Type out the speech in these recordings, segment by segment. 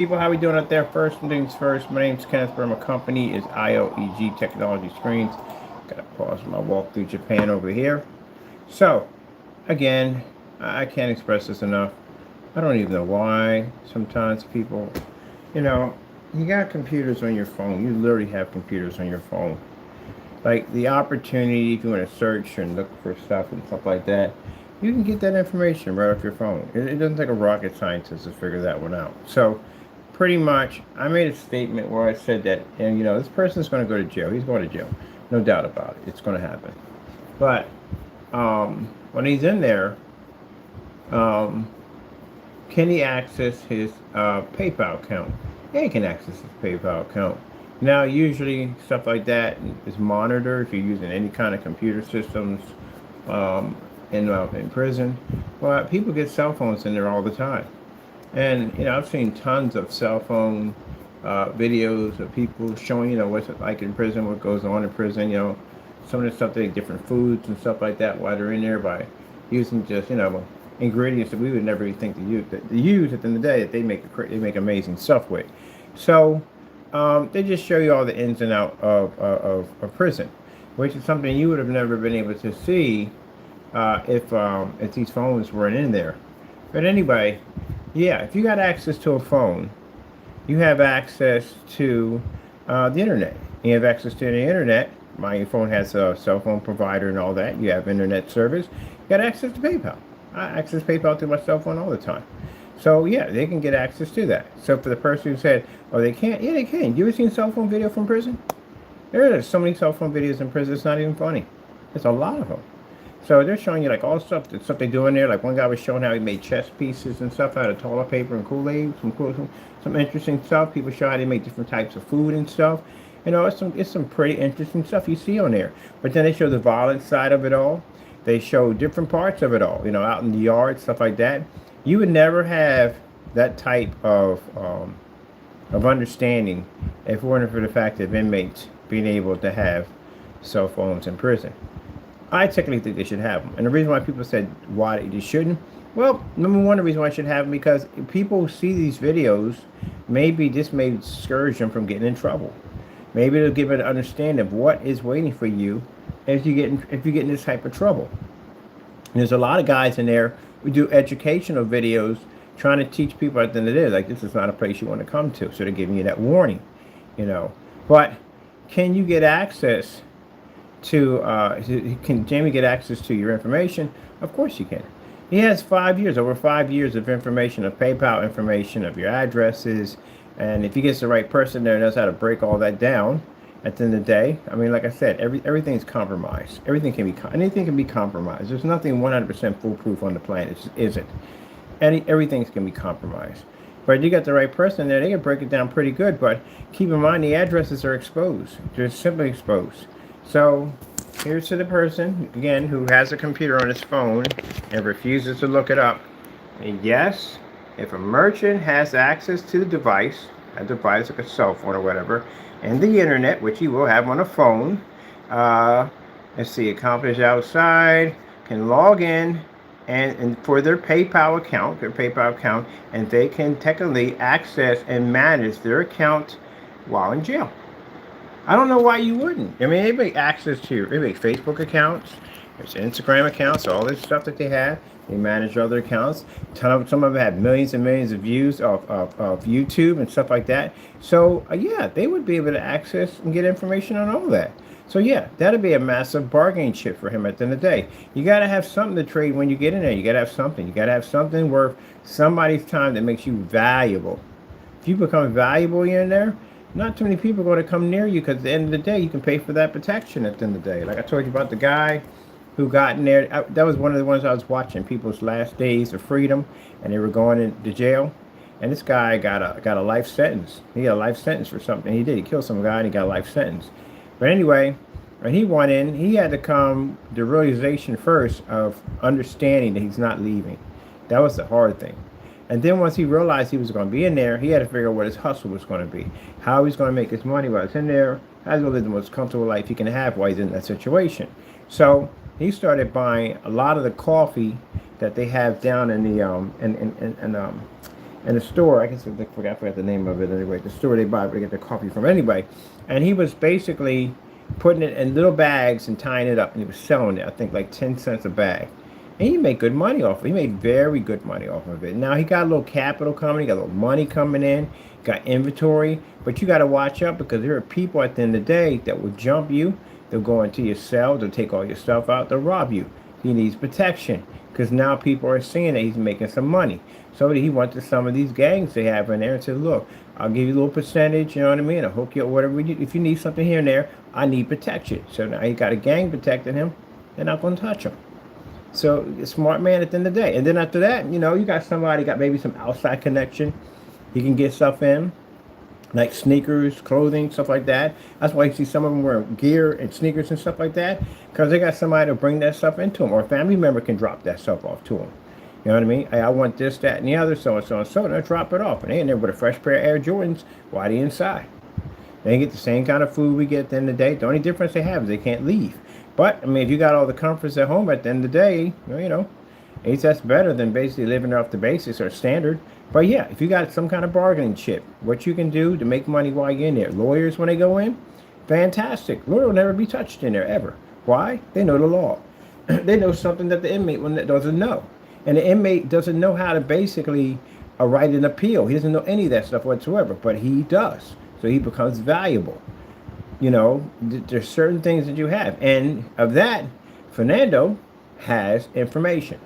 People, how we doing out there? First things first, my name's Kenneth Burr. My company is IOEG Technology Screens. Gotta pause my walk through Japan over here. So, again, I can't express this enough. I don't even know why sometimes people, you know, you got computers on your phone. You literally have computers on your phone. Like the opportunity, if you want to search and look for stuff and stuff like that, you can get that information right off your phone. It doesn't take a rocket scientist to figure that one out. So, pretty much, I made a statement where I said that, and this person's going to go to jail. He's going to jail, no doubt about it. It's going to happen. But when he's in there, um, can he access his PayPal account? Yeah, he can access his PayPal account. Now, usually stuff like that is monitored if you're using any kind of computer systems um, in prison. But people get cell phones in there all the time. And I've seen tons of cell phone videos of people showing what's it like in prison, what goes on in prison. Some of the stuff they different foods and stuff like that while they're in there by using just ingredients that we would never even think to use. That they use at the end of the day that they make amazing stuff with. So they just show you all the ins and outs of prison, which is something you would have never been able to see if these phones weren't in there. But anyway, yeah, if you got access to a phone, you have access to the internet. You have access to the internet. My phone has a cell phone provider and all that. You have internet service. You got access to PayPal. I access PayPal through my cell phone all the time. So yeah, they can get access to that. So for the person who said, "Oh, they can't," yeah, they can. You ever seen cell phone video from prison? There are so many cell phone videos in prison. It's not even funny. There's a lot of them. So they're showing you like all the stuff they do in there. Like one guy was showing how he made chess pieces and stuff out of toilet paper and Kool-Aid. Some interesting stuff. People show how they make different types of food and stuff. It's some pretty interesting stuff you see on there. But then they show the violent side of it all. They show different parts of it all. Out in the yard, stuff like that. You would never have that type of understanding if it weren't for the fact of inmates being able to have cell phones in prison. I technically think they should have them. And the reason why people said why they shouldn't, well, number one, the reason why I should have them because people see these videos, maybe this may discourage them from getting in trouble. Maybe it'll give an understanding of what is waiting for you if you get in this type of trouble. And there's a lot of guys in there who do educational videos trying to teach people at the end of the day, like this is not a place you want to come to. So they're giving you that warning, But can you get access can Jamie get access to your information? Of course you can. He has over 5 years of information, of PayPal information, of your addresses, and if he gets the right person there and knows how to break all that down, at the end of the day, I mean, like I said, everything's compromised. Anything can be compromised. There's nothing 100% foolproof on the planet. It just isn't. Everything can be compromised. But you got the right person there, they can break it down pretty good. But keep in mind, the addresses are exposed. They're simply exposed. So here's to the person, again, who has a computer on his phone and refuses to look it up. And yes, if a merchant has access to the device, a device like a cell phone or whatever, and the internet, which he will have on a phone, let's see, accomplish outside, can log in and for their PayPal account, and they can technically access and manage their account while in jail. I don't know why you wouldn't. I mean, they make access to they make Facebook accounts, there's Instagram accounts, all this stuff that they have. They manage other accounts. Some of them have millions and millions of views of YouTube and stuff like that. So yeah, they would be able to access and get information on all that. So yeah, that'd be a massive bargaining chip for him at the end of the day. You got to have something to trade when you get in there. You got to have something. You got to have something worth somebody's time that makes you valuable. If you become valuable in there, not too many people are going to come near you because at the end of the day, you can pay for that protection at the end of the day. Like I told you about the guy who got in there. That was one of the ones I was watching, people's last days of freedom, and they were going into jail. And this guy got a life sentence. He got a life sentence for something he did. He killed some guy and he got a life sentence. But anyway, when he went in, he had to come the realization first of understanding that he's not leaving. That was the hard thing. And then once he realized he was going to be in there, he had to figure out what his hustle was going to be, how he's going to make his money while he's in there, how he's going to live the most comfortable life he can have while he's in that situation. So he started buying a lot of the coffee that they have down in the And the store, I guess I forgot the name of it anyway. The store they get their coffee from anyway. And he was basically putting it in little bags and tying it up, and he was selling it. I think like 10 cents a bag. And he made good money off of it. He made very good money off of it. Now he got a little capital coming, he got a little money coming in, got inventory, but you got to watch out because there are people at the end of the day that will jump you. They'll go into your cell, they'll take all your stuff out, they'll rob you. He needs protection because now people are seeing that he's making some money. So he went to some of these gangs they have in there and said, look, I'll give you a little percentage, you know what I mean? I'll hook you up, whatever you need. If you need something here and there, I need protection. So now he got a gang protecting him. They're not going to touch him. So a smart man at the end of the day. And then after that, you know, you got somebody got maybe some outside connection. He can get stuff in, like sneakers, clothing, stuff like that. That's why you see some of them wearing gear and sneakers and stuff like that, because they got somebody to bring that stuff into them, or a family member can drop that stuff off to them. You know what I mean? Hey, I want this, that, and the other, so and so and so, and they'll drop it off. And they in there with a fresh pair of Air Jordans while they inside. They get the same kind of food we get at the end of the day. The only difference they have is they can't leave. But, I mean, if you got all the comforts at home at the end of the day, well, you know, at least that's better than basically living off the basics or standard. But yeah, if you got some kind of bargaining chip, what you can do to make money while you're in there. Lawyers, when they go in, fantastic. Lawyer will never be touched in there, ever. Why? They know the law. They know something that the inmate doesn't know. And the inmate doesn't know how to basically write an appeal. He doesn't know any of that stuff whatsoever, but he does. So he becomes valuable. You know, there's certain things that you have. And of that, Fernando has information.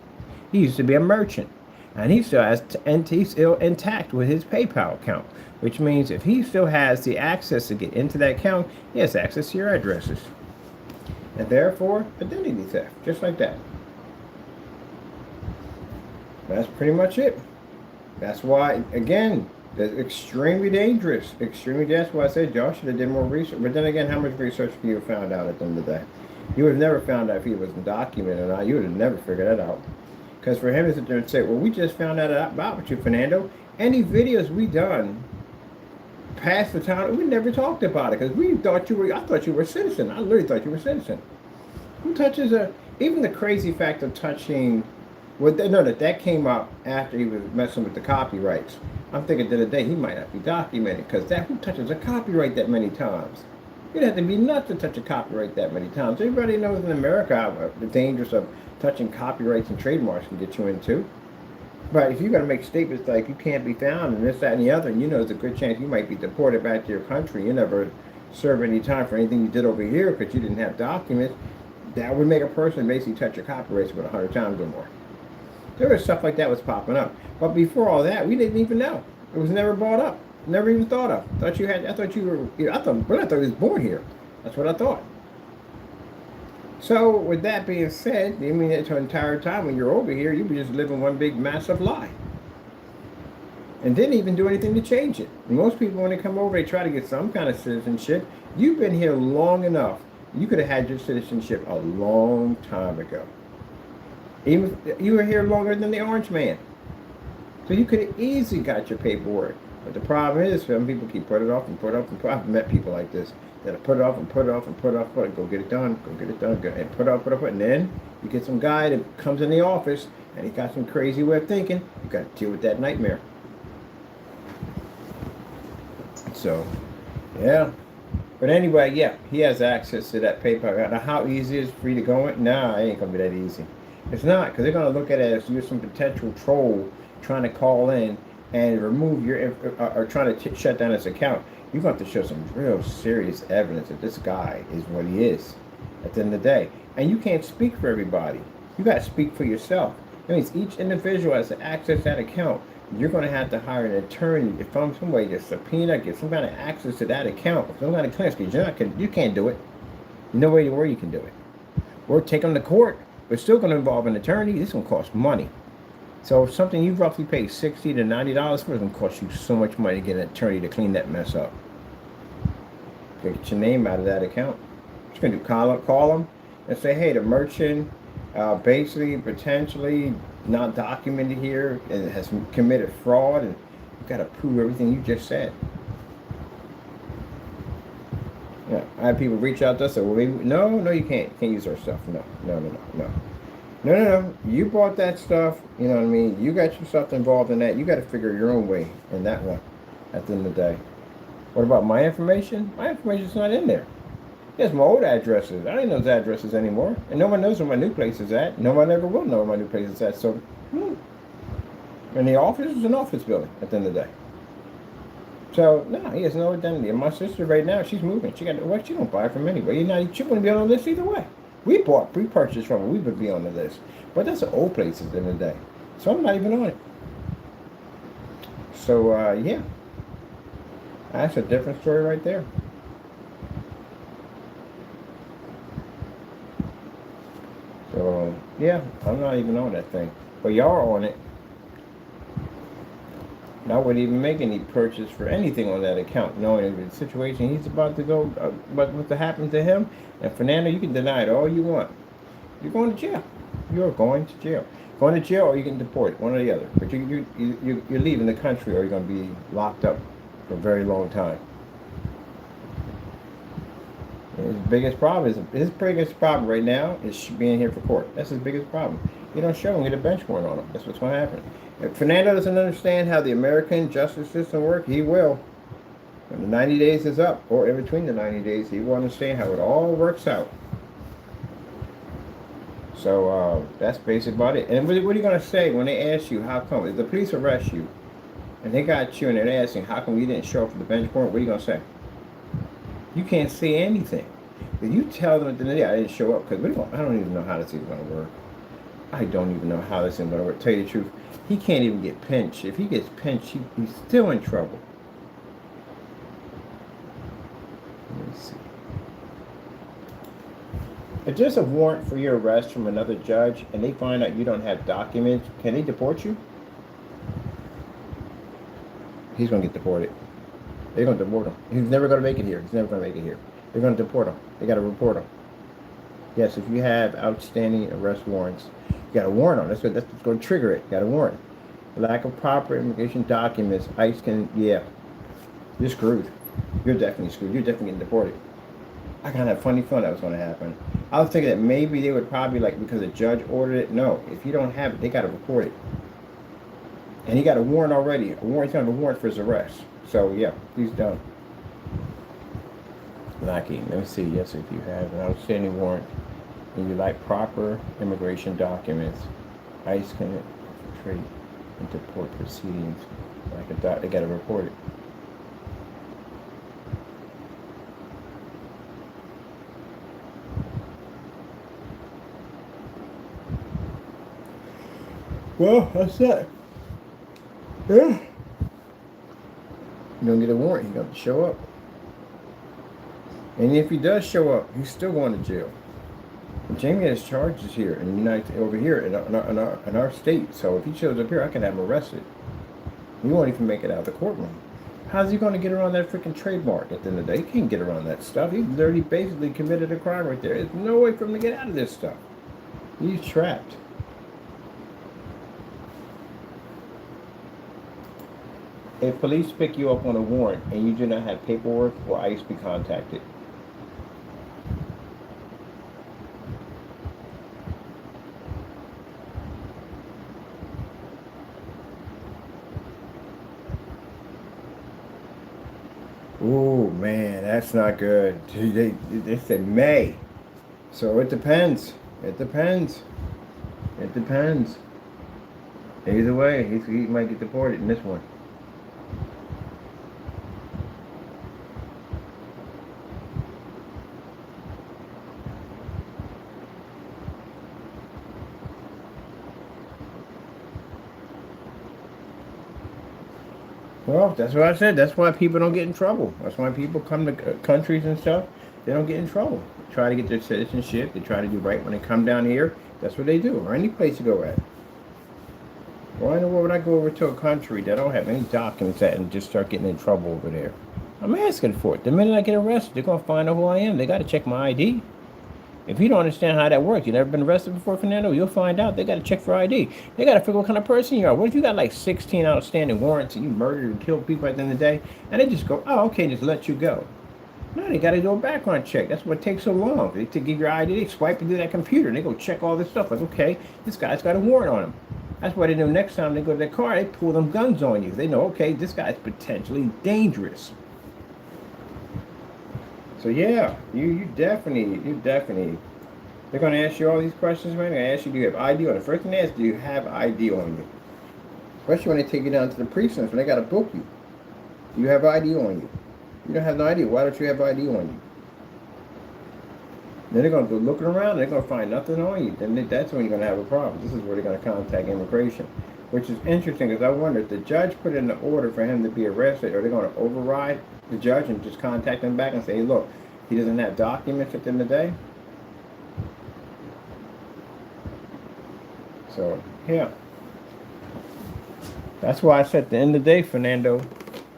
He used to be a merchant. And he still has, and he's still intact with his PayPal account, which means if he still has the access to get into that account, he has access to your addresses. And therefore, identity theft, just like that. That's pretty much it. That's why, again, that's extremely dangerous. Extremely, that's why I said y'all should have did more research. But then again, how much research can you have found out at the end of the day? You would have never found out if he wasn't documented or not. You would have never figured that out. Because for him to sit there and say, well, we just found out about you, Fernando. Any videos we done past the time, we never talked about it. Because we thought you were, I thought you were a citizen. I literally thought you were a citizen. Who touches even the crazy fact of touching, well, no, that came up after he was messing with the copyrights. I'm thinking the other day he might not be documented. Because who touches a copyright that many times? You'd have to be nuts to touch a copyright that many times. Everybody knows in America how the dangers of touching copyrights and trademarks can get you into. But if you're going to make statements like you can't be found and this, that, and the other, and you know there's a good chance you might be deported back to your country, you never serve any time for anything you did over here because you didn't have documents, that would make a person basically touch your copyrights about 100 times or more. There was stuff like that was popping up. But before all that, we didn't even know. It was never brought up. Never even thought of. I thought you were, I thought he was born here. That's what I thought. So, with that being said, I mean, that entire time when you're over here, you were just living one big massive lie. And didn't even do anything to change it. And most people, when they come over, they try to get some kind of citizenship. You've been here long enough. You could have had your citizenship a long time ago. Even you were here longer than the Orange Man. So you could have easily got your paperwork. But the problem is, some people keep putting it off and put it off and put it off. I've met people like this. That'll put it off and put it off and put it off, put it, go get it done, and put it off, and then you get some guy that comes in the office and he's got some crazy way of thinking. You got to deal with that nightmare. So, yeah. But anyway, yeah, he has access to that PayPal. Now, how easy is it for you to go in? Nah, it ain't gonna be that easy. It's not, because they're gonna look at it as you're some potential troll trying to call in and remove your, or trying to shut down his account. You're going to have to show some real serious evidence that this guy is what he is at the end of the day. And you can't speak for everybody. You got to speak for yourself. That means each individual has to access that account. You're going to have to hire an attorney to find some way to subpoena, get some kind of access to that account, some kind of clearance, because you can't do it. No way where you can do it. Or take them to court, but it's still going to involve an attorney. This is going to cost money. So if something you roughly pay $60 to $90 for, it's going to cost you so much money to get an attorney to clean that mess up. Get your name out of that account. What you're going to do, call them and say, hey, the merchant basically, potentially not documented here and has committed fraud, and you've got to prove everything you just said. Yeah, I have people reach out to us and say, well, no, you can't use our stuff. No. No. You bought that stuff. You know what I mean? You got yourself involved in that. You got to figure your own way in that one at the end of the day. What about my information? My information's not in there. There's my old addresses. I ain't those addresses anymore. And no one knows where my new place is at. No one ever will know where my new place is at. So, and the office is an office building at the end of the day. So, no, he has no identity. And my sister right now, she's moving. She got, well, she don't buy from anybody. She wouldn't be on the list either way. We purchased from her. We would be on the list. But that's an old place at the end of the day. So I'm not even on it. So, yeah. That's a different story right there. So, yeah, I'm not even on that thing. But y'all are on it. And I wouldn't even make any purchase for anything on that account, knowing the situation he's about to go, what to happen to him. And Fernando, you can deny it all you want. You're going to jail. You're going to jail. Going to jail or you're getting deported, one or the other. But you're leaving the country or you're going to be locked up for a very long time. His biggest problem right now is being here for court. That's his biggest problem. You don't show him, get a bench warrant on him. That's what's going to happen. If Fernando doesn't understand how the American justice system works, he will. When the 90 days is up, or in between the 90 days, he will understand how it all works out. So that's basically about it. And what are you going to say when they ask you how come? If the police arrest you, and they got you and they're asking how come you didn't show up for the bench warrant, what are you going to say? You can't say anything. If you tell them at the end of the day, I didn't show up, because I don't even know how this is going to work. I don't even know how this is going to work. Tell you the truth, he can't even get pinched. If he gets pinched, he's still in trouble. Let me see. If there's a warrant for your arrest from another judge and they find out you don't have documents, can they deport you? He's going to get deported. They're going to deport him. He's never going to make it here. They're going to deport him. They got to report him. Yes, if you have outstanding arrest warrants, you got a warrant on it. That's what's going to trigger it. You got a warrant. Lack of proper immigration documents. ICE can, yeah. You're screwed. You're definitely screwed. You're definitely getting deported. I kind of funny feeling that was going to happen. I was thinking that maybe they would probably, because a judge ordered it. No, if you don't have it, they got to report it. And he got a warrant already. He's going to have a warrant for his arrest. So, yeah, he's done. Lacking. Let me see. Yes, if you have an outstanding warrant and you like proper immigration documents, ICE can infiltrate into court proceedings. They got to report it. Well, that's it. Yeah. You don't get a warrant, you got to show up. And if he does show up, he's still going to jail. And Jamie has charges here in the over here in our state. So if he shows up here, I can have him arrested. He won't even make it out of the courtroom. How's he going to get around that freaking trademark at the end of the day? He can't get around that stuff. He's already basically committed a crime right there. There's no way for him to get out of this stuff. He's trapped. If police pick you up on a warrant and you do not have paperwork, will ICE be contacted? Oh man, that's not good. They said May. So it depends. It depends. Either way, he might get deported in this one. Well, that's what I said. That's why people don't get in trouble. That's why people come to countries and stuff. They don't get in trouble. They try to get their citizenship. They try to do right when they come down here. That's what they do, or any place you go at. Why in the world would I go over to a country that don't have any documents at and just start getting in trouble over there? I'm asking for it. The minute I get arrested, they're going to find out who I am. They got to check my ID. If you don't understand how that works, you've never been arrested before, Fernando, you'll find out. They got to check for ID. They got to figure what kind of person you are. What if you got like 16 outstanding warrants and you murdered and killed people at the end of the day? And they just go, oh, okay, just let you go. No, they got to do a background check. That's what takes so long. They to give your ID, they swipe into that computer, and they go check all this stuff. Like, okay, this guy's got a warrant on him. That's why they know next time they go to their car, they pull them guns on you. They know, okay, this guy's potentially dangerous. So yeah, you definitely. They're going to ask you all these questions, man. They're going to ask you, do you have ID on you? The first thing they ask, do you have ID on you? Especially when they take you down to the precincts, when they got to book you. Do you have ID on you? You don't have no ID. Why don't you have ID on you? Then they're going to go looking around, and they're going to find nothing on you. Then that's when you're going to have a problem. This is where they're going to contact immigration, which is interesting because I wonder if the judge put in the order for him to be arrested, are they going to override the judge and just contact him back and say, hey, look, he doesn't have documents at the end of the day? So, yeah. That's why I said at the end of the day, Fernando,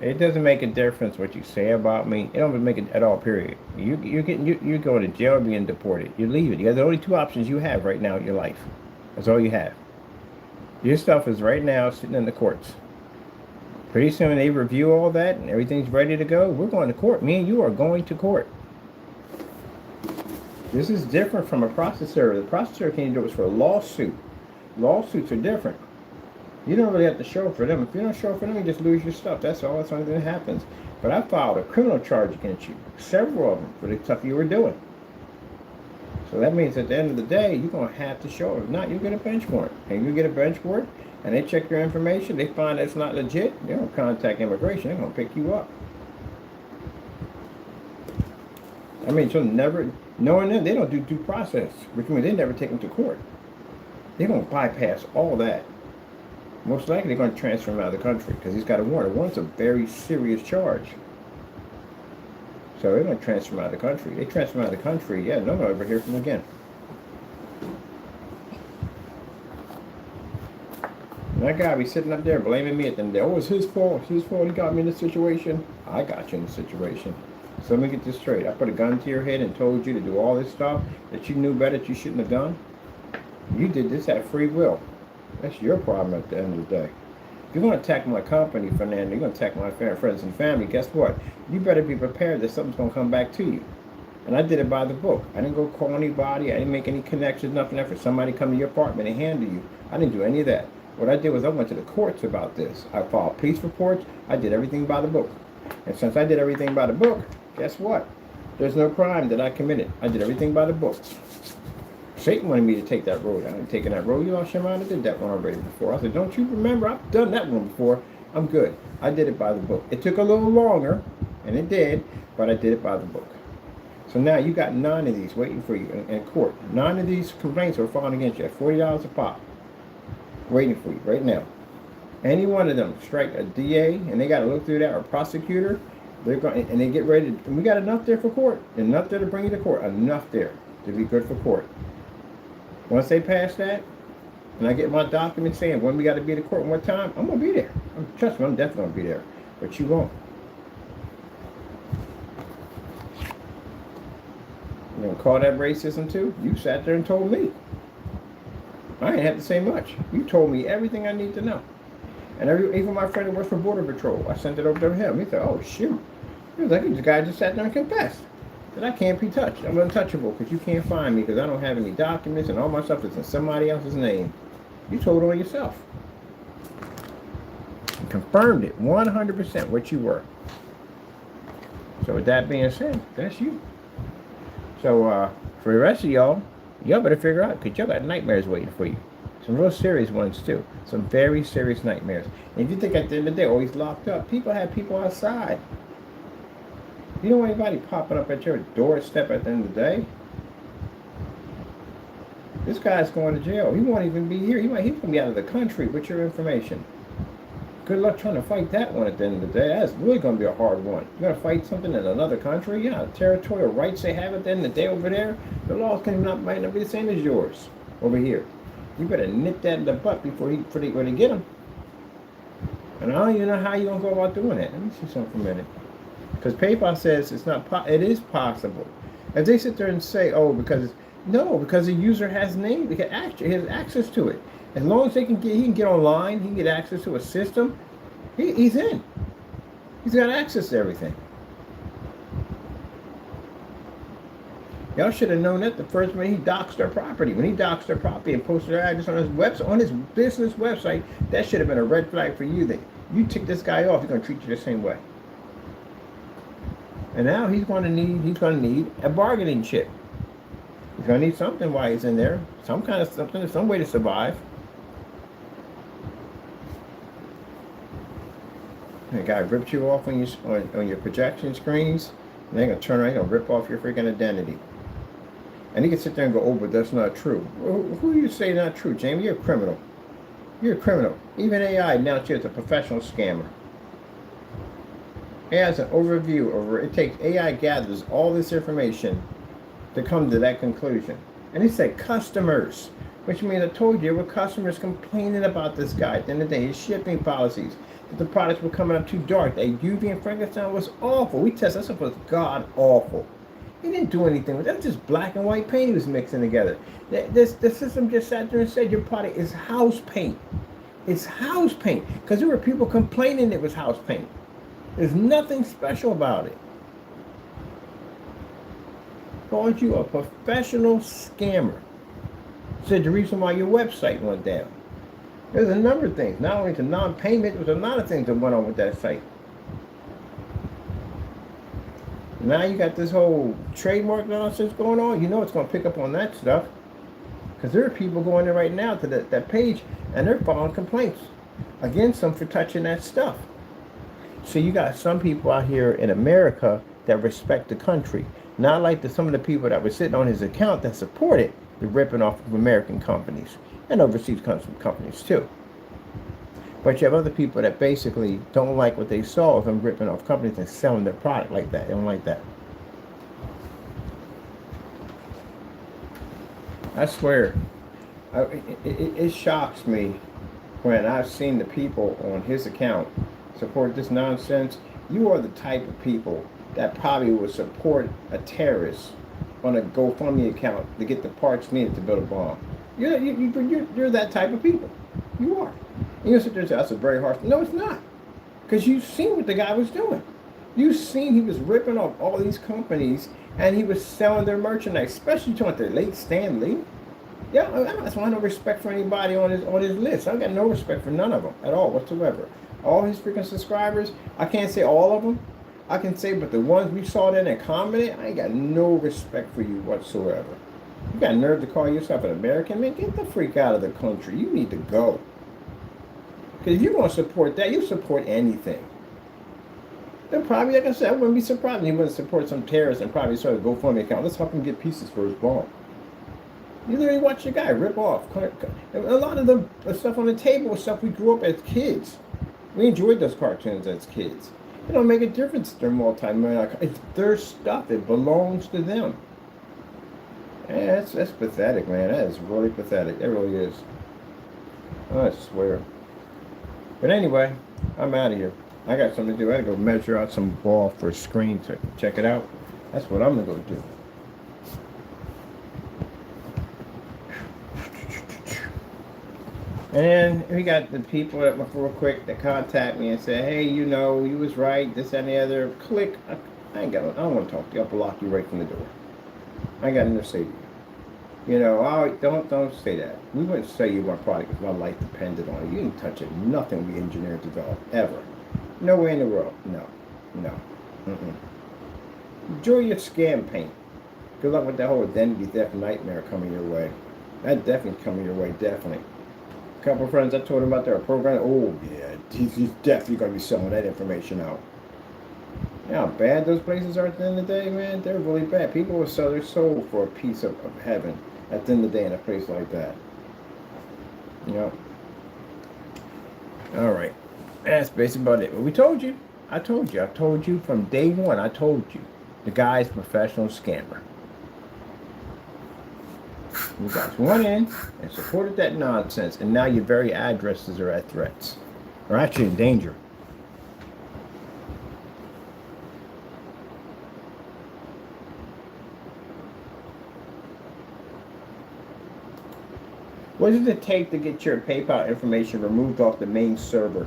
it doesn't make a difference what you say about me. It don't make it at all, period. You're going to jail or being deported. You leave it. You got the only two options you have right now in your life. That's all you have. Your stuff is right now sitting in the courts. Pretty soon they review all that and everything's ready to go. We're going to court. Me and you are going to court. This is different from a processor. The processor can do it for a lawsuit. Lawsuits are different. You don't really have to show for them. If you don't show for them, you just lose your stuff. That's all. That's the only thing that happens. But I filed a criminal charge against you, several of them, for the stuff you were doing. So that means at the end of the day, you're going to have to show. If not, you get a bench warrant. And you get a bench warrant, and they check your information, they find it's not legit, they're going to contact immigration. They're going to pick you up. I mean, so never, knowing them, they don't do due process, which means they never take them to court. They're going to bypass all that. Most likely they're going to transfer him out of the country because he's got a warrant. A warrant's a very serious charge. So they're going to transfer him out of the country. They transfer him out of the country, yeah, no one will ever hear from him again. And that guy be sitting up there blaming me at the end of the day. Oh, it's his fault. It's his fault. He got me in this situation. I got you in the situation. So let me get this straight. I put a gun to your head and told you to do all this stuff that you knew better that you shouldn't have done. You did this at free will. That's your problem at the end of the day. If you're going to attack my company, Fernando, you're going to attack my friends and family, guess what? You better be prepared that something's going to come back to you. And I did it by the book. I didn't go call anybody. I didn't make any connections, nothing for somebody to come to your apartment and handle you. I didn't do any of that. What I did was I went to the courts about this. I filed police reports. I did everything by the book. And since I did everything by the book, guess what? There's no crime that I committed. I did everything by the book. Satan wanted me to take that road. I ain't taking that road. You lost your mind. I did that one already before. I said, don't you remember? I've done that one before. I'm good. I did it by the book. It took a little longer, and it did, but I did it by the book. So now you got 9 of these waiting for you in court. 9 of these complaints were filed against you at $40 a pop. Waiting for you right now. Any one of them strike a DA, and they got to look through that, or a prosecutor, they're going, and they get ready to, and we got enough there for court. Enough there to bring you to court. Enough there to be good for court. Once they pass that, and I get my documents saying when we got to be at court and what time, I'm going to be there. Trust me, I'm definitely going to be there. But you won't. You going to call that racism too? You sat there and told me. I ain't have to say much. You told me everything I need to know. And even my friend who works for Border Patrol, I sent it over to him. He said, oh, shoot. He was like, this guy just sat there and confessed that I can't be touched. I'm untouchable because you can't find me because I don't have any documents and all my stuff is in somebody else's name. You told on yourself. You confirmed it 100% what you were. So with that being said, that's you. So for the rest of y'all better figure out because y'all got nightmares waiting for you. Some real serious ones too. Some very serious nightmares. And if you think at the end of the day, oh, he's locked up, people have people outside. You don't want anybody popping up at your doorstep at the end of the day. This guy's going to jail. He won't even be here. He's going to be out of the country with your information. Good luck trying to fight that one at the end of the day. That's really going to be a hard one. You're going to fight something in another country? Yeah, territorial rights they have at the end of the day over there. The laws might not be the same as yours over here. You better nip that in the butt before they get him. And I don't even know how you're going to go about doing that. Let me see something for a minute. Because PayPal says it's not. It is possible. If they sit there and say, "Oh, because the user has name, he has access to it. As long as he can get online, he can get access to a system. He's in. He's got access to everything. Y'all should have known that the first when he doxed their property. When he doxed their property and posted their address on his website, on his business website, that should have been a red flag for you. That you tick this guy off, he's gonna treat you the same way. And now he's gonna need a bargaining chip. He's gonna need something while he's in there, some kind of something, some way to survive. The guy ripped you off on your projection screens, and they're gonna turn around, gonna rip off your freaking identity. And he can sit there and go, oh, but that's not true. Well, who do you say not true, Jamie? You're a criminal. You're a criminal. Even AI announced you as a professional scammer. AI has an overview over it. Takes AI gathers all this information to come to that conclusion. And he said customers, which means I told you there were customers complaining about this guy at the end of the day, his shipping policies, that the products were coming up too dark. That UV and Frankenstein was awful. We tested that stuff was god awful. He didn't do anything with that. That's just black and white paint he was mixing together. The system just sat there and said your product is house paint. It's house paint. Because there were people complaining it was house paint. There's nothing special about it. Called you a professional scammer. Said the reason why your website went down. There's a number of things. Not only the non-payment, there's a lot of things that went on with that site. Now you got this whole trademark nonsense going on. You know it's going to pick up on that stuff. Because there are people going there right now to that page and they're filing complaints against them for touching that stuff. So you got some people out here in America that respect the country. Not like some of the people that were sitting on his account that supported the ripping off of American companies and overseas companies too. But you have other people that basically don't like what they saw of them ripping off companies and selling their product like that. They don't like that. I swear, it shocks me when I've seen the people on his account support this nonsense. You are the type of people that probably would support a terrorist on a GoFundMe account to get the parts needed to build a bomb. You're that type of people. You are. And you sit there and say, that's a very harsh. No, it's not. Because you've seen what the guy was doing. You've seen he was ripping off all these companies and he was selling their merchandise, especially talking to the late Stan Lee. Yeah, that's why I have no respect for anybody on his list. I got no respect for none of them at all whatsoever. All his freaking subscribers, I can't say all of them. I can say, but the ones we saw that and commented, I ain't got no respect for you whatsoever. You got nerve to call yourself an American? Man, get the freak out of the country. You need to go. Because if you're going to support that, you support anything. Then probably, like I said, I wouldn't be surprised if he wouldn't support some terrorist and probably start a GoFundMe account. Let's help him get pieces for his bomb. You literally watch your guy rip off. A lot of the stuff on the table was stuff we grew up as kids. We enjoyed those cartoons as kids. It don't make a difference if they're multi-millionaire. It's their stuff. It belongs to them. Yeah, that's pathetic, man. That is really pathetic. It really is. I swear. But anyway, I'm out of here. I got something to do. I gotta go measure out some ball for a screen to check it out. That's what I'm gonna go do. And we got the people that real quick that contact me and say, hey, you know, you was right, this and the other. Click. I don't want to talk to you. I'll block you right from the door. I ain't got nothing to say to you. You know, don't say that. We wouldn't sell you our product if my life depended on it. You didn't touch it. Nothing we engineered develop ever. No way in the world. No. Enjoy your scam paint. Good luck with that whole identity theft nightmare coming your way. That definitely coming your way, definitely. A couple of friends I told him about their program. Oh yeah, he's definitely going to be selling that information out. You know how bad those places are at the end of the day, man? They're really bad. People will sell their soul for a piece of heaven at the end of the day in a place like that. You know? Alright. That's basically about it. But we told you. I told you from day one. I told you. The guy's a professional scammer. You guys went in and supported that nonsense, and now your very addresses are at threats. Or actually in danger. What does it take to get your PayPal information removed off the main server?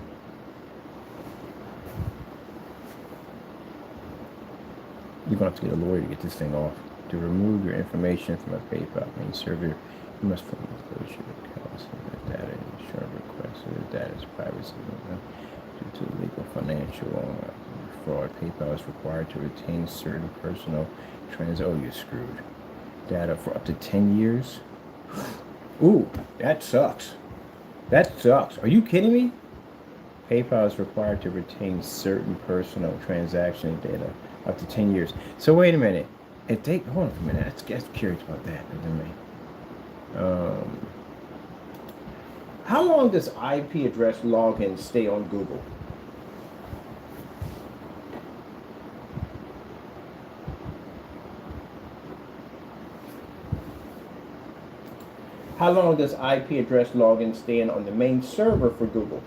You're going to have to get a lawyer to get this thing off. To remove your information from a PayPal main server, you must formally close your account so that data insurance requests so that data is privacy. Due to legal financial fraud, PayPal is required to retain certain personal oh, you're screwed. Data for up to 10 years? Ooh, that sucks. That sucks. Are you kidding me? PayPal is required to retain certain personal transaction data up to 10 years. So wait a minute. If they, hold on for a minute. That's curious about that. How long does IP address login stay on Google? How long does IP address login stay on the main server for Google?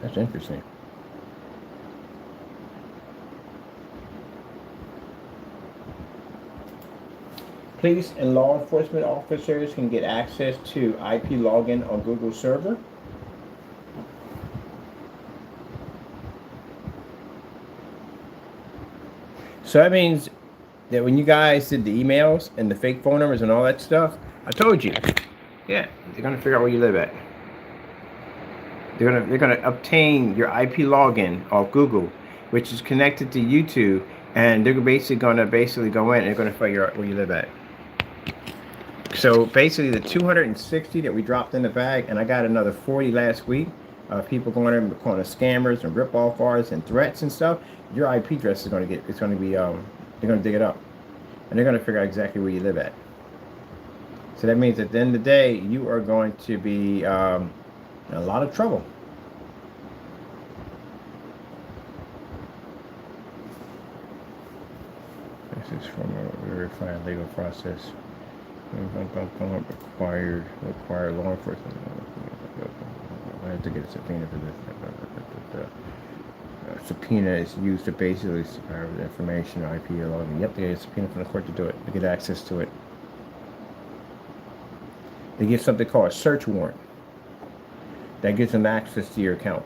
That's interesting. Police and law enforcement officers can get access to IP login on Google server. So that means that when you guys did the emails and the fake phone numbers and all that stuff, I told you, yeah, they're gonna figure out where you live at. They're gonna obtain your IP login off Google, which is connected to YouTube, and they're basically gonna go in and they're gonna figure out where you live at. So basically, the 260 that we dropped in the bag, and I got another 40 last week. People going in and calling us scammers and rip-off artists and threats and stuff. Your IP address is gonna get. It's gonna be. They're gonna dig it up, and they're gonna figure out exactly where you live at. So that means at the end of the day, you are going to be in a lot of trouble. This is from a verified legal process. Required law enforcement. I have to get a subpoena for this. Subpoena is used to basically secure the information or IP login. Yep, they get a subpoena from the court to do it. They get access to it. They give something called a search warrant. That gives them access to your account.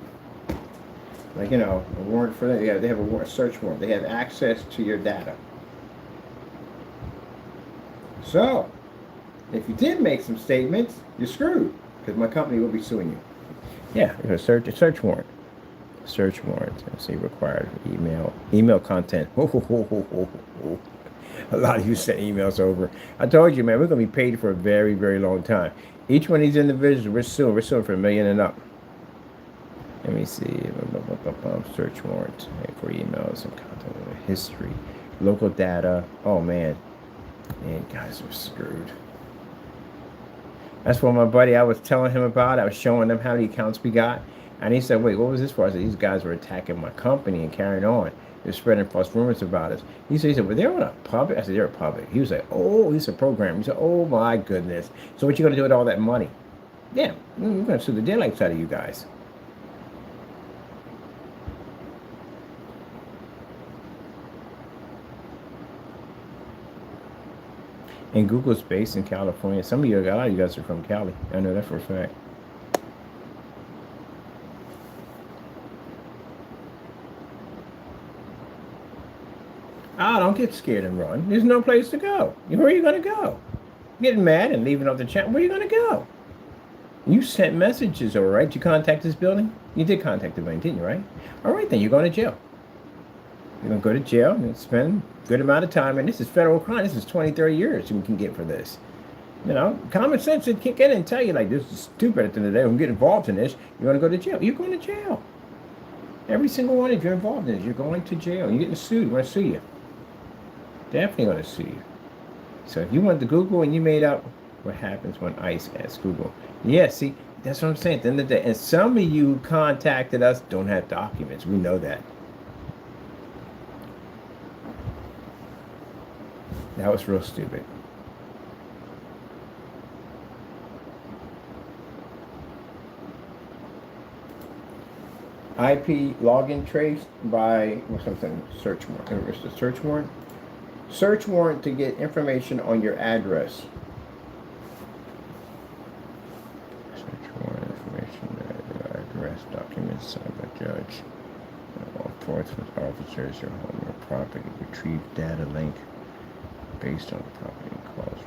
Like, you know, a warrant for that. Yeah, they have a search warrant. They have access to your data. So, if you did make some statements, you're screwed, because my company will be suing you. Yeah, a search warrant. Search warrant. Let's see, required email content. A lot of you sent emails over. I told you, man, we're going to be paid for a very, very long time. Each one of these individuals, we're suing for $1 million and up. Let me see. Search warrant for emails and content history, local data. Oh man, guys are screwed. That's what my buddy, I was telling him about. I was showing them how many accounts we got, and he said, "Wait, what was this for?" I said, "These guys were attacking my company and carrying on. They're spreading false rumors about us." He said, "Well, they're on a public." I said, "They're a public." He was like, "Oh, he's a program." He said, "Oh my goodness. So what you gonna do with all that money?" Yeah, we're gonna sue the daylights out of you guys. And Google's based in California. Some of you, a lot of you guys are from Cali. I know that for a fact. Don't get scared and run. There's no place to go. Where are you going to go? Getting mad and leaving off the chat. Where are you going to go? You sent messages, all right? Did you contact this building? You did contact the building, didn't you, right? All right, then you're going to jail. You're going to go to jail and spend a good amount of time. And this is federal crime. This is 20, 30 years you can get for this. You know, common sense would kick in and tell you, like, this is stupid at the end of the day. When you get involved in this, you're going to go to jail. You're going to jail. Every single one, if you're involved in this, you're going to jail. You're getting sued. We're going to sue you. Definitely going to sue you. So if you went to Google and you made up what happens when ICE asks Google. Yeah, see, that's what I'm saying at the end of the day. And some of you who contacted us don't have documents. We know that. That was real stupid. IP login traced by something search warrant. It's the search warrant. Search warrant to get information on your address. enforcement officers your home or property. Retrieve data link based on property calls.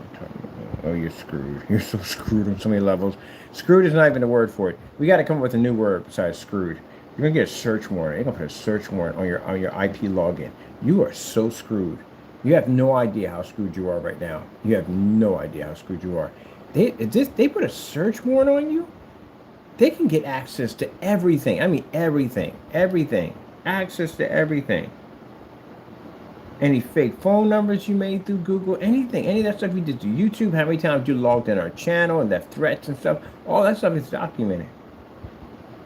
Oh, you're screwed. You're so screwed on so many levels. Screwed is not even a word for it. We got to come up with a new word besides screwed. You're gonna get a search warrant. You're gonna put a search warrant on your IP login. You are so screwed. You have no idea how screwed you are right now. You have no idea how screwed you are. They put a search warrant on you. They can get access to everything. I mean everything. Access to everything. Any fake phone numbers you made through Google, anything, any of that stuff you did through YouTube, how many times you logged in our channel and left threats and stuff, all that stuff is documented.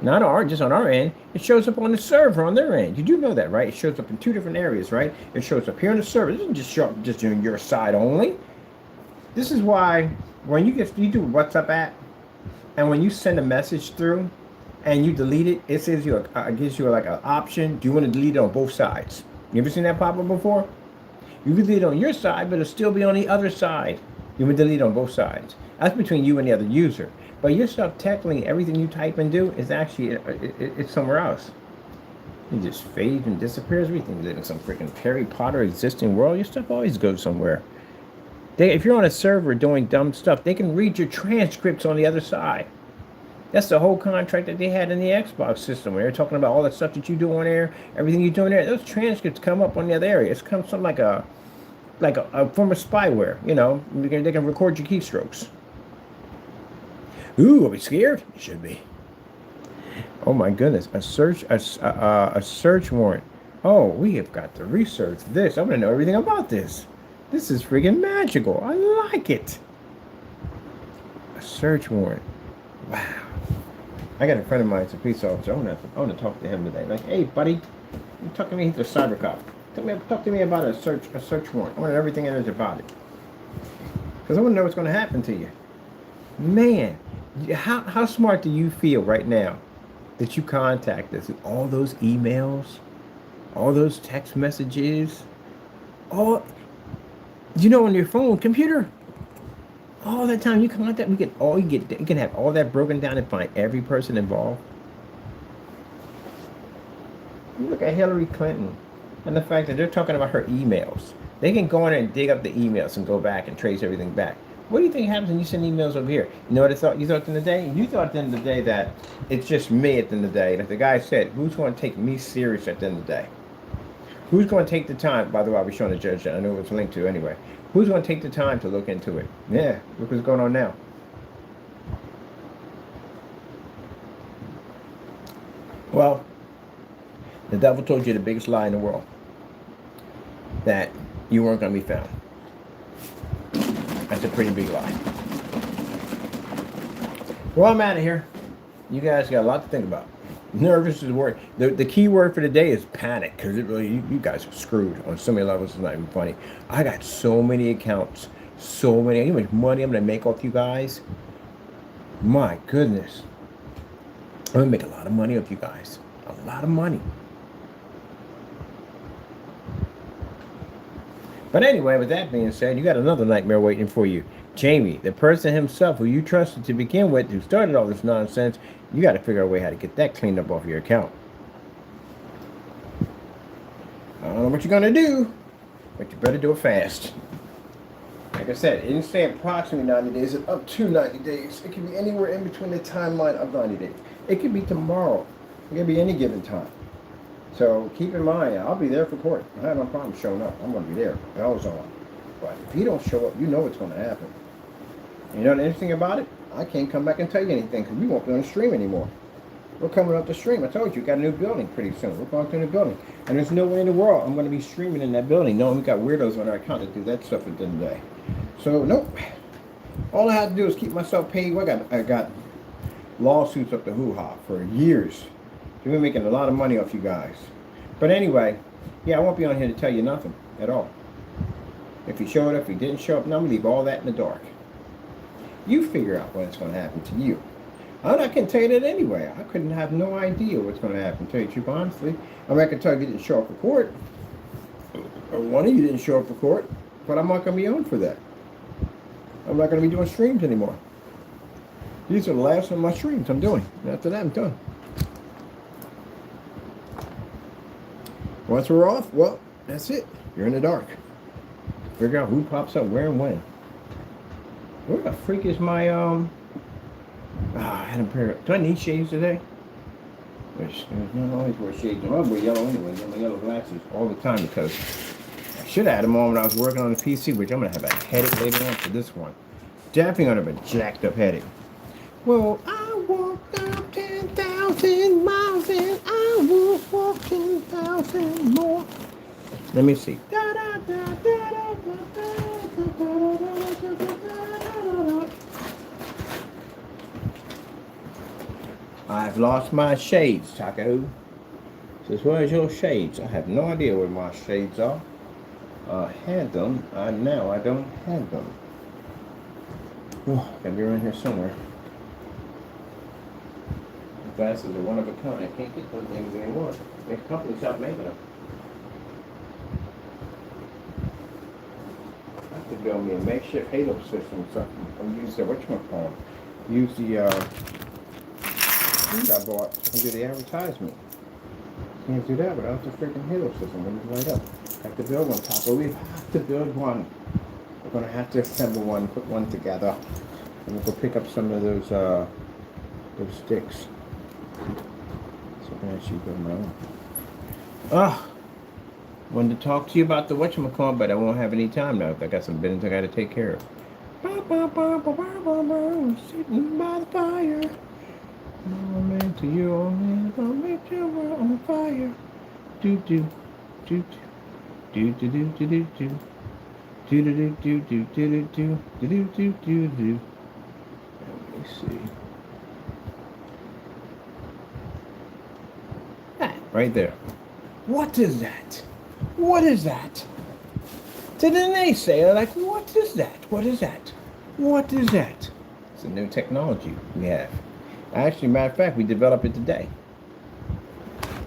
Not just on our end, it shows up on the server on their end. You do know that, right? It shows up in 2 different areas, right? It shows up here on the server. It doesn't just show up just on your side only. This is why when you do a WhatsApp app, and when you send a message through and you delete it, it says it gives you like an option. Do you want to delete it on both sides? You ever seen that pop up before? You can delete it on your side, but it'll still be on the other side. You can delete it on both sides. That's between you and the other user. But your stuff, technically, everything you type and do is actually, it's somewhere else. It just fades and disappears. Everything you live in some freaking Harry Potter existing world. Your stuff always goes somewhere. If you're on a server doing dumb stuff, they can read your transcripts on the other side. That's the whole contract that they had in the Xbox system. When they're talking about all the stuff that you do on there, everything you do on there, those transcripts come up on the other area. It's come something like a form of spyware. You know, they can record your keystrokes. Ooh, are we scared? You should be. Oh my goodness, a search warrant. Oh, we have got to research this. I want to know everything about this. This is freaking magical. I like it. A search warrant. Wow. I got a friend of mine, it's a police officer. I want to talk to him today. Like, hey, buddy, you talk to me. He's a cyber cop. Talk to me about a search warrant. I want to know everything there is about it. Because I want to know what's going to happen to you. Man, how smart do you feel right now that you contact us with all those emails, all those text messages, on your phone, computer? All that time you contact, you can have all that broken down and find every person involved. You look at Hillary Clinton and the fact that they're talking about her emails. They can go in and dig up the emails and go back and trace everything back. What do you think happens when you send emails over here? You know what you thought at the end of the day? You thought at the end of the day that it's just me at the end of the day. Like the guy said, who's going to take me serious at the end of the day? Who's going to take the time? By the way, I'll be showing the judge that. I know it's linked to anyway. Who's going to take the time to look into it? Yeah, look what's going on now. Well, the devil told you the biggest lie in the world. That you weren't going to be found. That's a pretty big lie. Well, I'm out of here. You guys got a lot to think about. Nervous is worried. The key word for the day is panic, because it really you guys are screwed on so many levels. It's not even funny. I got so many accounts, so many. You know how much money I'm gonna make off you guys? My goodness, I'm gonna make a lot of money off you guys. A lot of money. But anyway, with that being said, you got another nightmare waiting for you. Jamie, the person himself who you trusted to begin with, who started all this nonsense, you got to figure out a way how to get that cleaned up off your account. I don't know what you're going to do, but you better do it fast. Like I said, it didn't say approximately 90 days, it's up to 90 days. It can be anywhere in between the timeline of 90 days. It could be tomorrow. It could be any given time. So keep in mind, I'll be there for court. I have no problem showing up. I'm going to be there. Bell's on. But if he don't show up, you know what's going to happen. You know the interesting about it? I can't come back and tell you anything because we won't be on the stream anymore. We're coming up the stream. I told you, we got a new building pretty soon. We're going to a new building. And there's no way in the world I'm going to be streaming in that building knowing we got weirdos on our account that do that stuff at the end of the day. So, nope. All I have to do is keep myself paid. I got lawsuits up the hoo-ha for years. So we're making a lot of money off you guys. But anyway, yeah, I won't be on here to tell you nothing at all. If he showed up, if he didn't show up, now I'm going to leave all that in the dark. You figure out what's going to happen to you. And I can tell you that anyway. I couldn't have no idea what's going to happen, to tell you the truth, honestly. I mean, I can tell you didn't show up for court. Or one of you didn't show up for court. But I'm not going to be on for that. I'm not going to be doing streams anymore. These are the last of my streams I'm doing. After that, I'm done. Once we're off, well, that's it. You're in the dark. Figure out who pops up where and when. Where the freak is my I had a pair of, do I need shades today? Which I don't always wear shades. I wear yellow anyway. I wear yellow glasses all the time because I should have had them on when I was working on the PC, which I'm gonna have a headache later on for this one. Definitely gonna have a jacked up headache. Well, I walked down 10,000 miles and I will walk 10,000 more. Let me see. I've lost my shades, Taco. Says, where's your shades? I have no idea where my shades are. Had them. Now I don't have them. Oh, gotta be around here somewhere. The glasses are one of a kind. I can't get those things anymore. The company stopped making them. I have to build me a makeshift halo system or something. I'll use the, whatchamacallit? Use the, food I bought and do the advertisement. Can't do that without the freaking halo system. Let me light up. Have to build one, Taco. We have to build one. We're gonna have to assemble one, put one together, and we'll go pick up some of those sticks. So I can actually build my own. Wanted to talk to you about the whatchamacallit, but I won't have any time now. I got some business I gotta take care of. Sitting by the fire. Moment to you, I'll make your world on fire. Do do do do do do do do do. Do do do do do do do do do do do do. Let me see. That right there. What is that? What is that? To the naysayer, like, what is that? What is that? What is that? It's a new technology we have. Actually, matter of fact, we developed it today.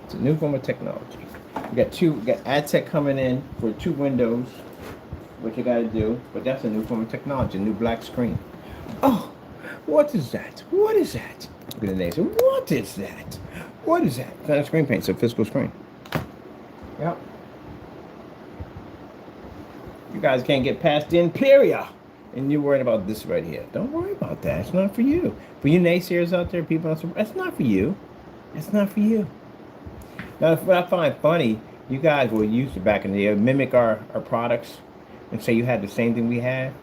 It's a new form of technology. We got ad tech coming in for 2 windows. What you gotta do, but that's a new form of technology, a new black screen. Oh, what is that? What is that? Look at the name. So what is that? What is that? It's not a screen paint, it's a physical screen. Yep. You guys can't get past the Imperia. And you're worried about this right here. Don't worry about that. It's not for you. For you naysayers out there, people, that's not for you. It's not for you. Now, what I find funny, you guys were used to back in the day, mimic our products and say you had the same thing we have,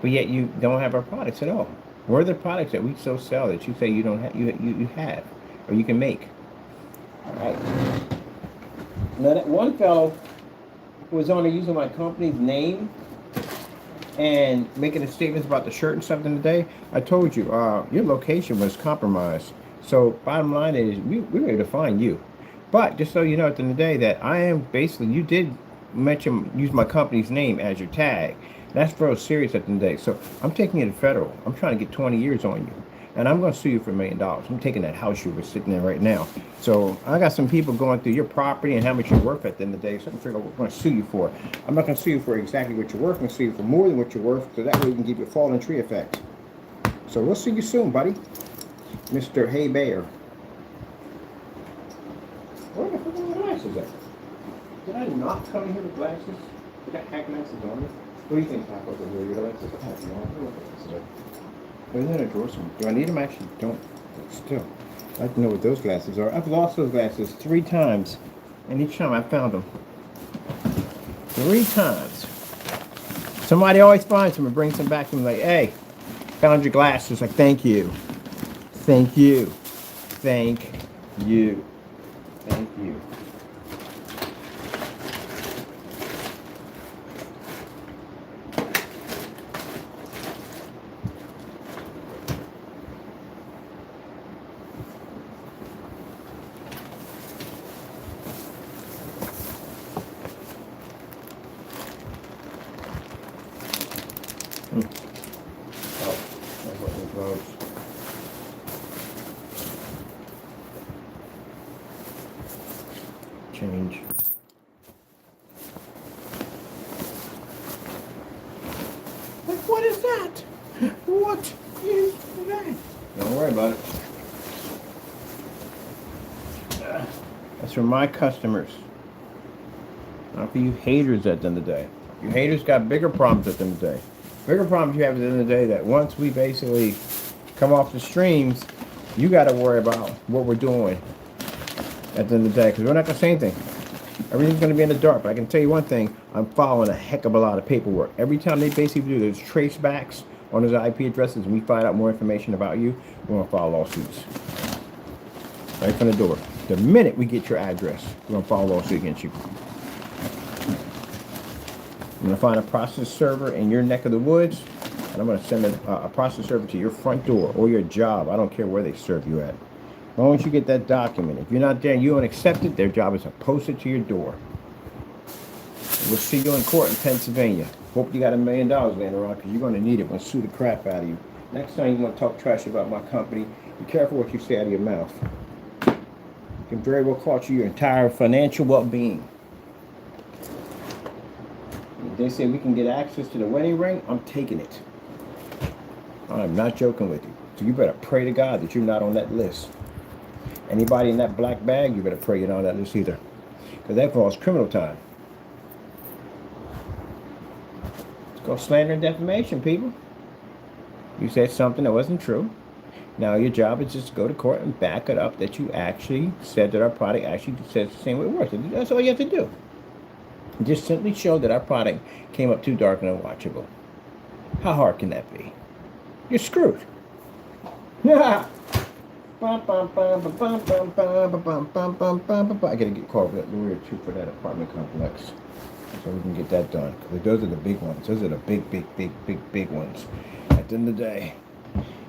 but yet you don't have our products at all. What are the products that we so sell that you say you don't have, you have, or you can make? All right. Now, that one fellow was only using my company's name and making a statements about the shirt and something today. I told you, your location was compromised. So bottom line is, we were able to find you. But just so you know, at the end of the day, that I am basically, you did use my company's name as your tag. That's real serious at the end of the day. So I'm taking it to federal. I'm trying to get 20 years on you. And I'm going to sue you for $1 million. I'm taking that house you were sitting in right now. So I got some people going through your property and how much you're worth at the end of the day. So I'm figuring out what I'm going to sue you for. I'm not going to sue you for exactly what you're worth. I'm going to sue you for more than what you're worth. So that way we can give you a falling tree effect. So we'll see you soon, buddy. Mr. Hay Bear. Where the fuck are my glasses at? Did I not come in here with glasses? I got hat glasses on me. What do you think, Taco? Your glasses? I have no idea what glasses are. Where's that a drawer somewhere? Do I need them? Actually, don't. Still, I'd like to know what those glasses are. I've lost those glasses 3 times, and each time I found them. 3 times. Somebody always finds them and brings them back to me like, hey, found your glasses. Like, thank you. Thank you. Thank you. Thank you. Change. Like, what is that? What is that? Don't worry about it. That's for my customers. Not for you haters at the end of the day. You haters got bigger problems at the end of the day. Bigger problems you have at the end of the day that once we basically come off the streams, you got to worry about what we're doing at the end of the day. Because we're not going to say anything. Everything's going to be in the dark. But I can tell you one thing. I'm following a heck of a lot of paperwork. Every time they basically do those trace backs on those IP addresses and we find out more information about you, we're going to file lawsuits. Right from the door. The minute we get your address, we're going to file a lawsuit against you. I'm going to find a process server in your neck of the woods, and I'm going to send a process server to your front door or your job. I don't care where they serve you at. As long as you get that document. If you're not there and you don't accept it, their job is to post it to your door. We'll see you in court in Pennsylvania. Hope you got $1 million laying around because you're going to need it. We'll sue the crap out of you. Next time you want to talk trash about my company, be careful what you say out of your mouth. It can very well cost you your entire financial well-being. If they say we can get access to the wedding ring, I'm taking it. I'm not joking with you. So you better pray to God that you're not on that list. Anybody in that black bag, you better pray you're not on that list either. Because that falls criminal time. It's called slander and defamation, people. You said something that wasn't true. Now your job is just to go to court and back it up that you actually said that our product actually says the same way it works. That's all you have to do. Just simply show that our product came up too dark and unwatchable. How hard can that be? You're screwed. I gotta get called with the lawyer too for that apartment complex, so we can get that done. Because those are the big ones. Those are the big ones. At the end of the day.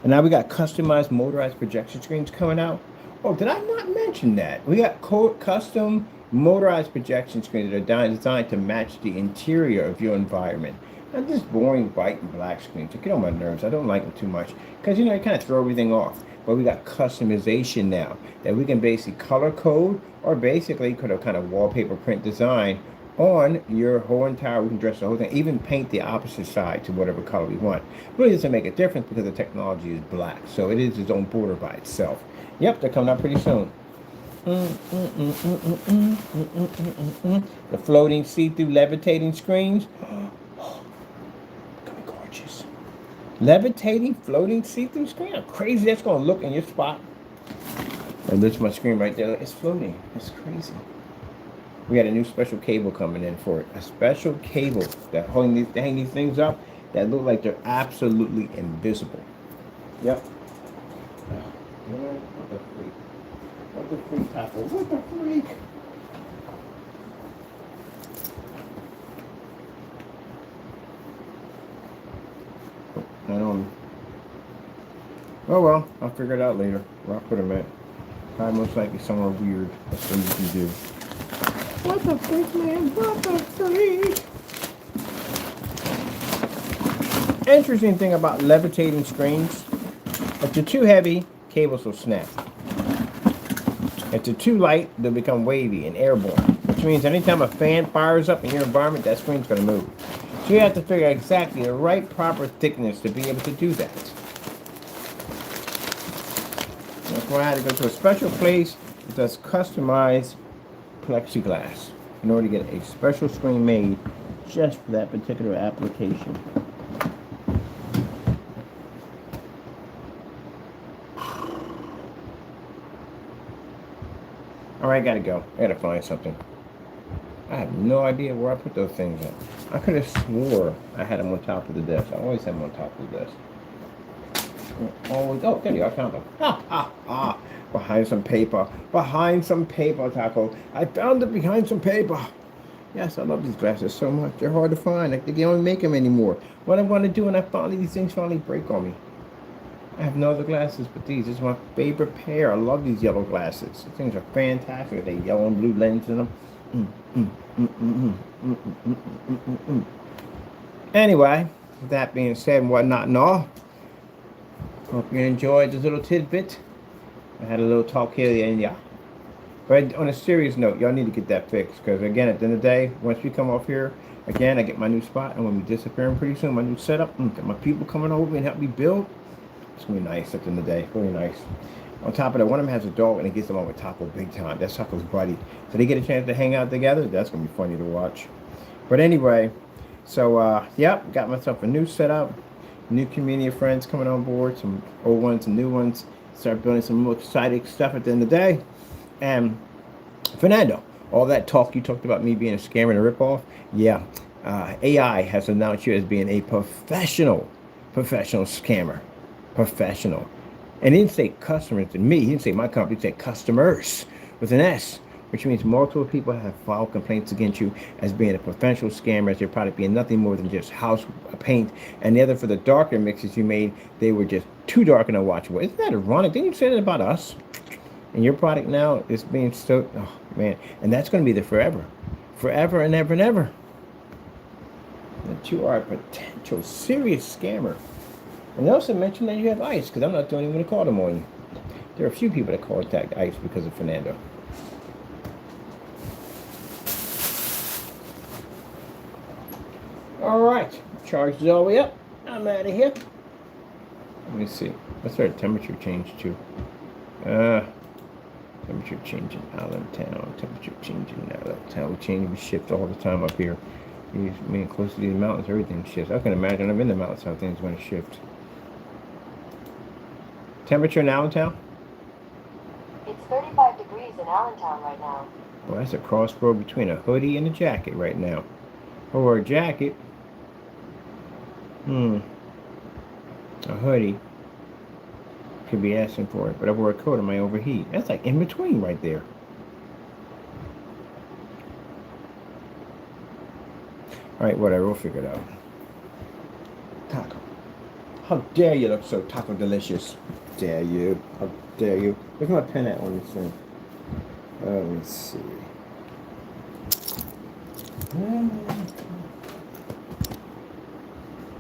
And now we got customized motorized projection screens coming out. Oh, did I not mention that? We got custom motorized projection screens that are designed to match the interior of your environment. Not just boring white and black screens. They get on my nerves. I don't like them too much because, you know, they kind of throw everything off. But we got customization now that we can basically color code or basically could have kind of wallpaper print design on your whole entire, we can dress the whole thing, even paint the opposite side to whatever color we want. Really doesn't make a difference because the technology is black. So it is its own border by itself. Yep, they're coming out pretty soon. The floating see-through levitating screens. Gonna be gorgeous. Levitating floating see-through screen. How crazy that's gonna look in your spot. And there's my screen right there. It's floating. It's crazy. We got a new special cable coming in for it. A special cable that hang these things up that look like they're absolutely invisible. Yep. What the freak? What the freak, Taco? What the freak? Oh well, I'll figure it out later. Where I'll put them at. Probably most likely somewhere weird. That's what you can do. What the freak, man? What the freak? Interesting thing about levitating screens. If they're too heavy, cables will snap. If they're too light, they'll become wavy and airborne. Which means anytime a fan fires up in your environment, that screen's going to move. So you have to figure out exactly the right proper thickness to be able to do that. That's why I had to go to a special place that does customized plexiglass in order to get a special screen made just for that particular application. Alright, gotta go. I gotta find something. I have no idea where I put those things in. I could have swore I had them on top of the desk. I always have them on top of the desk. Always. Oh, there you go. I found them. Ha, ha, ha. Behind some paper. Behind some paper, Taco. I found it behind some paper. Yes, I love these glasses so much. They're hard to find. Like, they don't make them anymore. What I'm going to do when these things finally break on me. I have no other glasses but these. This is my favorite pair. I love these yellow glasses. These things are fantastic. They yellow and blue lens in them. Anyway, with that being said and whatnot and all, hope you enjoyed this little tidbit. I had a little talk here and yeah. But on a serious note, y'all need to get that fixed. Because again, at the end of the day, once we come off here, again, I get my new spot. And when we disappearing pretty soon, my new setup, got my people coming over and help me build. It's going to be nice at the end of the day. Really nice. On top of that, one of them has a dog and it gets along with Taco big time. That's Taco's buddy. So they get a chance to hang out together. That's going to be funny to watch. But anyway, so, yep, got myself a new setup. New community of friends coming on board. Some old ones, some new ones. Start building some more exciting stuff at the end of the day. And Fernando, all that talk you talked about me being a scammer and a ripoff. Yeah, AI has announced you as being a professional scammer. Professional. And he didn't say customers to me. He didn't say my company. He said customers with an S, which means multiple people have filed complaints against you as being a professional scammer, as your product being nothing more than just house paint. And the other, for the darker mixes you made, they were just too dark and unwatchable. Isn't that ironic? Didn't you say that about us? And your product now is being so, oh man. And that's going to be the forever. Forever and ever and ever. That you are a potential serious scammer. And they also mentioned that you have ICE, because I'm not the only one to call them on you. There are a few people that contact ICE because of Fernando. All right, charged all the way up. I'm out of here. Let me see. What's our temperature change to? Temperature change in Allentown. Temperature change in Allentown. We shift all the time up here. Being close to these mountains, everything shifts. I can imagine I'm in the mountains how things going to shift. Temperature in Allentown? It's 35 degrees in Allentown right now. Well, that's a crossroad between a hoodie and a jacket right now. Or a jacket. A hoodie. Could be asking for it, but I wore a coat, I might overheat. That's like in between right there. Alright, whatever, we'll figure it out. Taco. How dare you look so taco delicious? Dare you? How dare you? Where's my pen at on this thing? Let me see.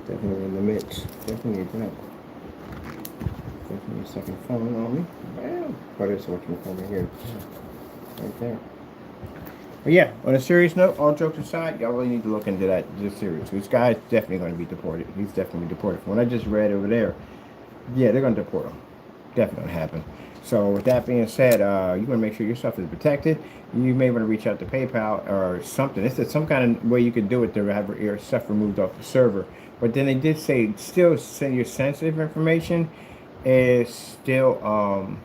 Definitely in the mix. Definitely that. Definitely a second phone on me. Well, but it's working for me here. Right there. But yeah, on a serious note, all jokes aside, y'all really need to look into that. Just serious. This guy's definitely going to be deported. He's definitely deported. From what I just read over there, yeah, they're going to deport him. Definitely going to happen. So with that being said, you want to make sure your stuff is protected. You may want to reach out to PayPal or something. It's some kind of way you can do it to have your stuff removed off the server. But then they did say still send your sensitive information is still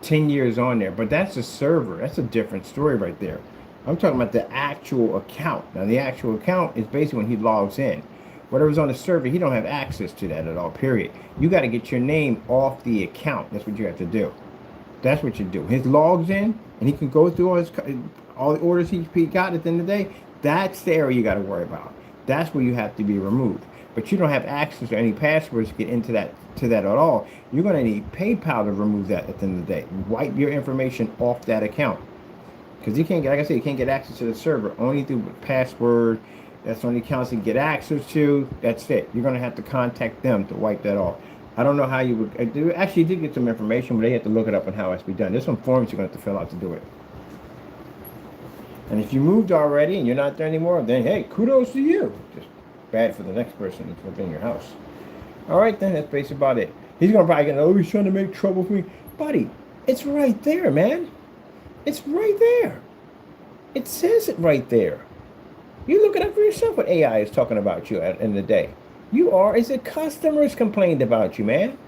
10 years on there. But that's a server. That's a different story right there. I'm talking about the actual account. Now the actual account is basically when he logs in. Whatever's on the server, he don't have access to that at all, period. You got to get your name off the account. That's what you have to do. That's what you do. His logs in, and he can go through all the orders he got at the end of the day. That's the area you got to worry about. That's where you have to be removed. But you don't have access to any passwords to get into that at all. You're going to need PayPal to remove that at the end of the day. Wipe your information off that account. Because you can't, like I said, you can't get access to the server. Only through password. That's the only accounts you can get access to. That's it. You're going to have to contact them to wipe that off. I don't know how you would. Actually, you did get some information, but they have to look it up on how it's be done. There's some forms you're going to have to fill out to do it. And if you moved already and you're not there anymore, then hey, kudos to you. Just bad for the next person that's within your house. All right, then that's basically about it. He's going to probably get, oh, he's trying to make trouble for me. Buddy, it's right there, man. It's right there. It says it right there. You look it up for yourself what AI is talking about you at the end of the day. It's the customers complained about you, man.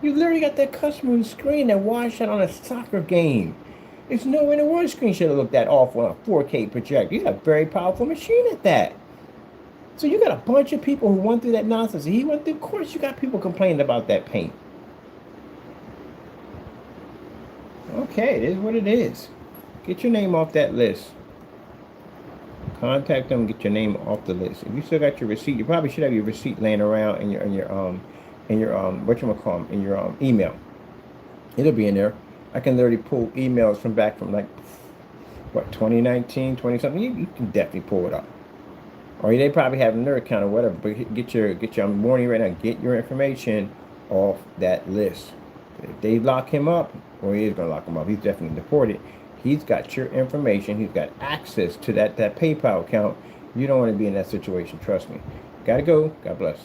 You literally got that customer who's screen that watched that on a soccer game. There's no way in the world screen should have looked that off on a 4K projector. You got a very powerful machine at that. So you got a bunch of people who went through that nonsense. He went through, of course, you got people complaining about that paint. Okay, it is what it is. Get your name off that list. Contact them and get your name off the list. If you still got your receipt, you probably should have your receipt laying around in your email. It'll be in there. I can literally pull emails from back from like what 2019, 20 something. You can definitely pull it up. Or they probably have in their account or whatever. But get your I'm warning you right now, get your information off that list. If they lock him up, well, he is gonna lock him up. He's definitely deported. He's got your information. He's got access to that PayPal account. You don't want to be in that situation. Trust me. Gotta go. God bless.